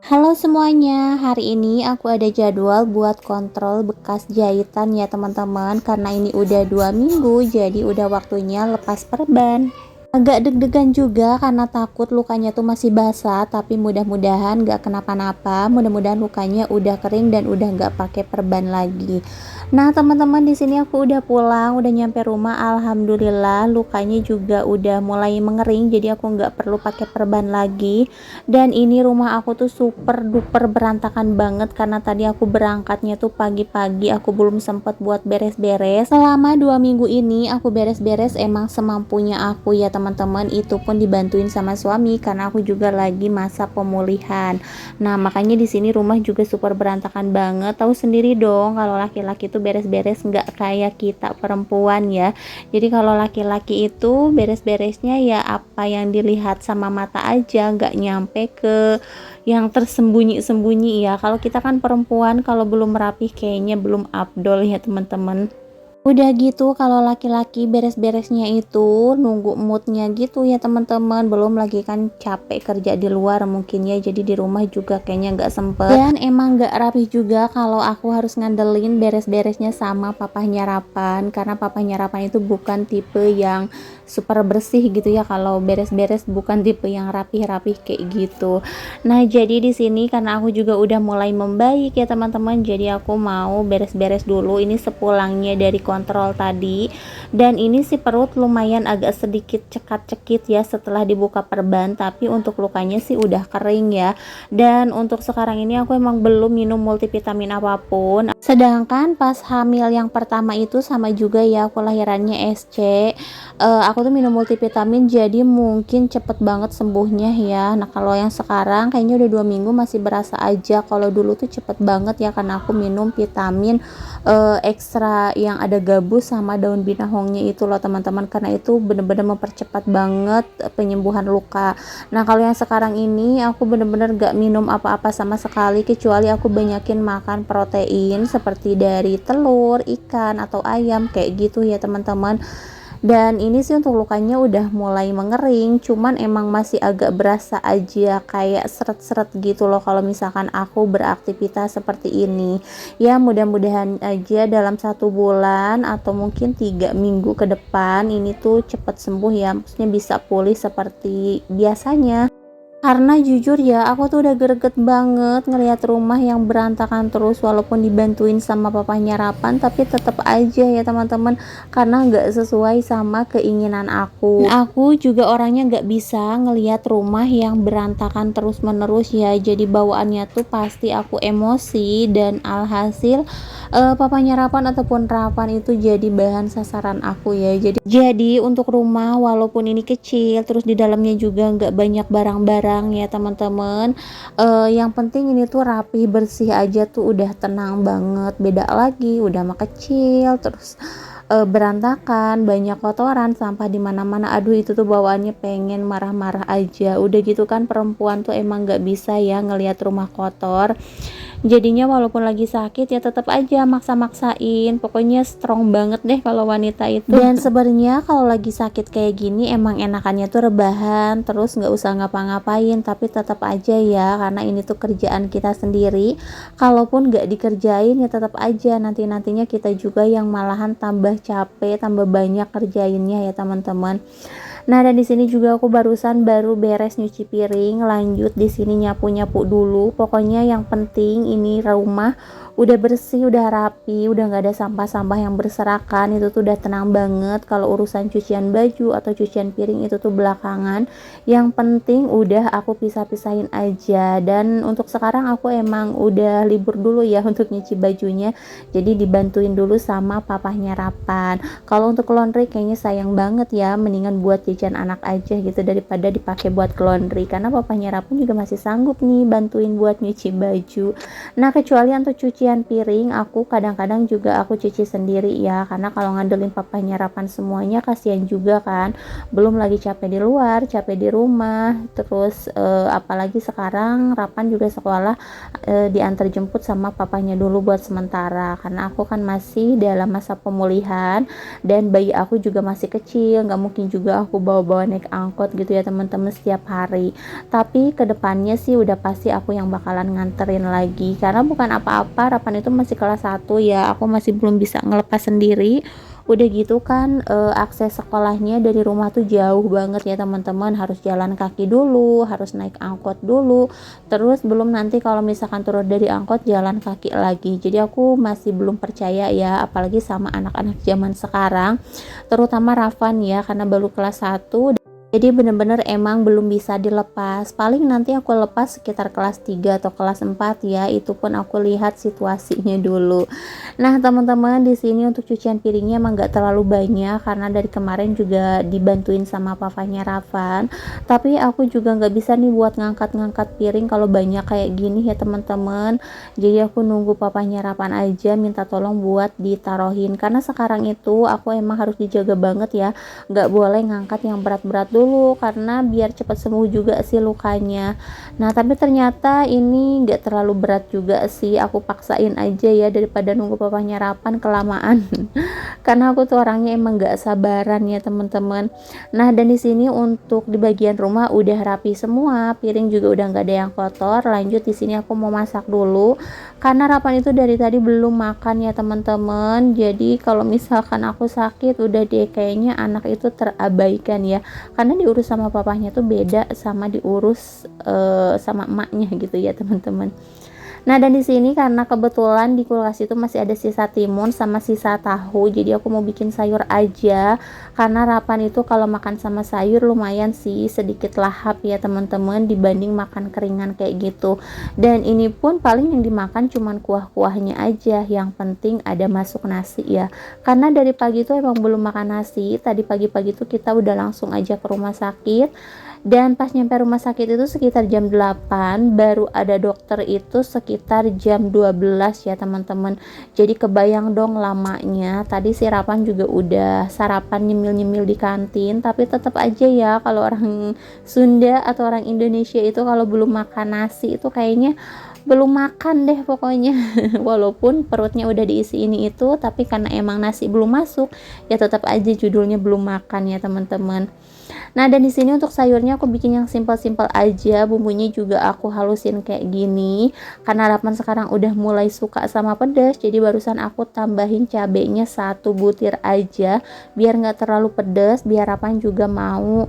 Halo semuanya, hari ini aku ada jadwal buat kontrol bekas jahitan ya teman-teman. Karena ini udah 2 minggu, jadi udah waktunya lepas perban. Agak deg-degan juga karena takut lukanya tuh masih basah, tapi mudah-mudahan gak kenapa-napa. Mudah-mudahan lukanya udah kering dan udah gak pakai perban lagi. Nah teman-teman, di sini aku udah pulang, udah nyampe rumah. Alhamdulillah lukanya juga udah mulai mengering, jadi aku nggak perlu pakai perban lagi. Dan ini rumah aku tuh super duper berantakan banget karena tadi aku berangkatnya tuh pagi-pagi, aku belum sempat buat beres-beres. Selama 2 minggu ini aku beres-beres emang semampunya aku ya teman-teman, itu pun dibantuin sama suami karena aku juga lagi masa pemulihan. Nah makanya di sini rumah juga super berantakan banget. Tahu sendiri dong kalau laki-laki itu beres-beres nggak kayak kita perempuan ya. Jadi kalau laki-laki itu beres-beresnya ya apa yang dilihat sama mata aja, nggak nyampe ke yang tersembunyi-sembunyi ya. Kalau kita kan perempuan, kalau belum rapih kayaknya belum afdol ya teman-teman. Udah gitu kalau laki-laki beres-beresnya itu nunggu moodnya gitu ya teman-teman, belum lagi kan capek kerja di luar mungkin ya, jadi di rumah juga kayaknya nggak sempet. Dan emang nggak rapi juga kalau aku harus ngandelin beres-beresnya sama papahnya Rapan, karena papahnya Rapan itu bukan tipe yang super bersih gitu ya. Kalau beres-beres bukan tipe yang rapih-rapih kayak gitu. Nah jadi di sini karena aku juga udah mulai membaik ya teman-teman, jadi aku mau beres-beres dulu ini sepulangnya dari kontrol tadi. Dan ini sih perut lumayan agak sedikit cekat-cekit ya setelah dibuka perban, tapi untuk lukanya sih udah kering ya. Dan untuk sekarang ini aku emang belum minum multivitamin apapun, sedangkan pas hamil yang pertama itu sama juga ya, aku lahirannya SC. Aku tuh minum multivitamin jadi mungkin cepet banget sembuhnya ya. Nah kalau yang sekarang kayaknya udah 2 minggu masih berasa aja. Kalau dulu tuh cepet banget ya karena aku minum vitamin ekstra yang ada gabus sama daun binahongnya itu loh teman-teman, karena itu bener-bener mempercepat banget penyembuhan luka. Nah kalau yang sekarang ini aku bener-bener gak minum apa-apa sama sekali, kecuali aku banyakin makan protein seperti dari telur, ikan, atau ayam kayak gitu ya teman-teman. Dan ini sih untuk lukanya udah mulai mengering, cuman emang masih agak berasa aja kayak seret-seret gitu loh kalau misalkan aku beraktivitas seperti ini ya. Mudah-mudahan aja dalam 1 bulan atau mungkin 3 minggu ke depan ini tuh cepet sembuh ya, maksudnya bisa pulih seperti biasanya. Karena jujur ya, aku tuh udah greget banget ngelihat rumah yang berantakan terus, walaupun dibantuin sama papanya Rapan, tapi tetap aja ya teman-teman, karena nggak sesuai sama keinginan aku. Dan aku juga orangnya nggak bisa ngelihat rumah yang berantakan terus menerus ya, jadi bawaannya tuh pasti aku emosi. Dan alhasil papanya Rapan ataupun Rapan itu jadi bahan sasaran aku ya. Jadi untuk rumah walaupun ini kecil, terus di dalamnya juga nggak banyak barang-barang ya teman-teman, yang penting ini tuh rapi bersih aja tuh udah tenang banget. Beda lagi udah mah kecil terus berantakan, banyak kotoran, sampah di mana-mana, aduh itu tuh bawaannya pengen marah-marah aja. Udah gitu kan perempuan tuh emang nggak bisa ya ngelihat rumah kotor, jadinya walaupun lagi sakit ya tetap aja maksa-maksain. Pokoknya strong banget deh kalau wanita itu. Dan sebenarnya kalau lagi sakit kayak gini emang enakannya tuh rebahan terus nggak usah ngapa-ngapain, tapi tetap aja ya karena ini tuh kerjaan kita sendiri, kalaupun nggak dikerjain ya tetap aja nanti-nantinya kita juga yang malahan tambah capek, tambah banyak kerjainnya ya teman-teman. Nah, dan di sini juga aku baru beres nyuci piring, lanjut di sini nyapu-nyapu dulu. Pokoknya yang penting ini rumah udah bersih, udah rapi, udah nggak ada sampah-sampah yang berserakan. Itu tuh udah tenang banget. Kalau urusan cucian baju atau cucian piring itu tuh belakangan. Yang penting udah aku pisah-pisahin aja. Dan untuk sekarang aku emang udah libur dulu ya untuk nyuci bajunya. Jadi dibantuin dulu sama papahnya Rapan. Kalau untuk laundry kayaknya sayang banget ya, mendingan buat jajan anak aja gitu daripada dipakai buat laundry, karena papanya Rapun juga masih sanggup nih bantuin buat nyuci baju. Nah kecuali untuk cucian piring aku kadang-kadang juga aku cuci sendiri ya, karena kalau ngandelin papanya Rapan semuanya kasihan juga kan, belum lagi capek di luar, capek di rumah, terus apalagi sekarang Rapan juga sekolah diantar jemput sama papanya dulu buat sementara, karena aku kan masih dalam masa pemulihan dan bayi aku juga masih kecil, nggak mungkin juga aku bawa-bawa naik angkot gitu ya teman-teman setiap hari. Tapi kedepannya sih udah pasti aku yang bakalan nganterin lagi, karena bukan apa-apa Rapan itu masih kelas 1 ya, aku masih belum bisa ngelepas sendiri. Udah gitu kan akses sekolahnya dari rumah tuh jauh banget ya teman-teman, harus jalan kaki dulu, harus naik angkot dulu, terus belum nanti kalau misalkan turun dari angkot jalan kaki lagi. Jadi aku masih belum percaya ya, apalagi sama anak-anak zaman sekarang, terutama Rafan ya, karena baru kelas 1. Jadi bener-bener emang belum bisa dilepas. Paling nanti aku lepas sekitar kelas 3 atau kelas 4 ya. Itu pun aku lihat situasinya dulu. Nah, teman-teman, di sini untuk cucian piringnya emang gak terlalu banyak karena dari kemarin juga dibantuin sama papanya Rafan. Tapi aku juga gak bisa nih buat ngangkat-ngangkat piring kalau banyak kayak gini ya teman-teman. Jadi aku nunggu papanya Rafan aja minta tolong buat ditaruhin. Karena sekarang itu aku emang harus dijaga banget ya. Gak boleh ngangkat yang berat-berat dulu karena biar cepat sembuh juga sih lukanya. Nah tapi ternyata ini gak terlalu berat juga sih, aku paksain aja ya daripada nunggu papanya Rapan kelamaan. Karena aku tuh orangnya emang gak sabaran ya teman-teman. Nah dan di sini untuk di bagian rumah udah rapi semua, piring juga udah gak ada yang kotor. Lanjut di sini aku mau masak dulu karena Rapan itu dari tadi belum makan ya teman-teman. Jadi kalau misalkan aku sakit udah deh, kayaknya anak itu terabaikan ya, karena diurus sama papahnya tuh beda sama diurus sama emaknya gitu ya teman-teman. Nah dan di sini karena kebetulan di kulkas itu masih ada sisa timun sama sisa tahu, jadi aku mau bikin sayur aja. Karena Rapan itu kalau makan sama sayur lumayan sih sedikit lahap ya teman-teman dibanding makan keringan kayak gitu. Dan ini pun paling yang dimakan cuman kuah-kuahnya aja, yang penting ada masuk nasi ya. Karena dari pagi tuh emang belum makan nasi, tadi pagi-pagi tuh kita udah langsung aja ke rumah sakit. Dan pas nyampe rumah sakit itu sekitar jam 8, baru ada dokter itu sekitar jam 12 ya teman-teman. Jadi kebayang dong lamanya. Tadi si Rapan juga udah sarapan nyemil-nyemil di kantin, tapi tetap aja ya kalau orang Sunda atau orang Indonesia itu kalau belum makan nasi itu kayaknya belum makan deh pokoknya. Walaupun perutnya udah diisi ini itu, tapi karena emang nasi belum masuk ya tetap aja judulnya belum makan ya teman-teman. Nah dan di sini untuk sayurnya aku bikin yang simpel-simpel aja, bumbunya juga aku halusin kayak gini karena Rapan sekarang udah mulai suka sama pedas. Jadi barusan aku tambahin cabenya 1 butir aja biar nggak terlalu pedas, biar Rapan juga mau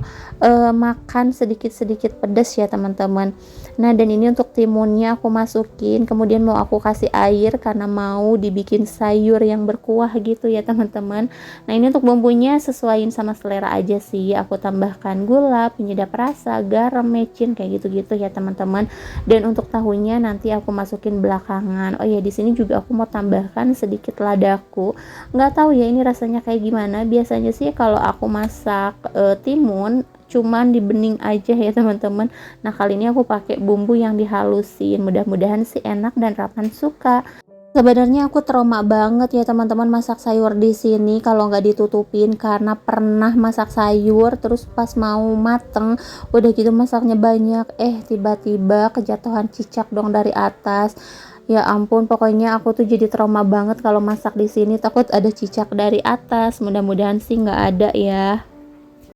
makan sedikit-sedikit pedas ya teman-teman. Nah dan ini untuk timunnya aku masukin, kemudian mau aku kasih air karena mau dibikin sayur yang berkuah gitu ya teman-teman. Nah ini untuk bumbunya sesuaiin sama selera aja sih, aku tambahkan gula, penyedap rasa, garam, mecin kayak gitu-gitu ya teman-teman. Dan untuk tahunya nanti aku masukin belakangan. Oh ya di sini juga aku mau tambahkan sedikit ladaku. Nggak tahu ya ini rasanya kayak gimana. Biasanya sih kalau aku masak timun cuman di bening aja ya teman-teman. Nah kali ini aku pakai bumbu yang dihalusin. Mudah-mudahan sih enak dan Rapan suka. Sebenarnya aku trauma banget ya teman-teman masak sayur di sini kalau nggak ditutupin, karena pernah masak sayur terus pas mau mateng udah gitu masaknya banyak, tiba-tiba kejatuhan cicak dong dari atas. Ya ampun, pokoknya aku tuh jadi trauma banget kalau masak di sini, takut ada cicak dari atas. Mudah-mudahan sih nggak ada ya.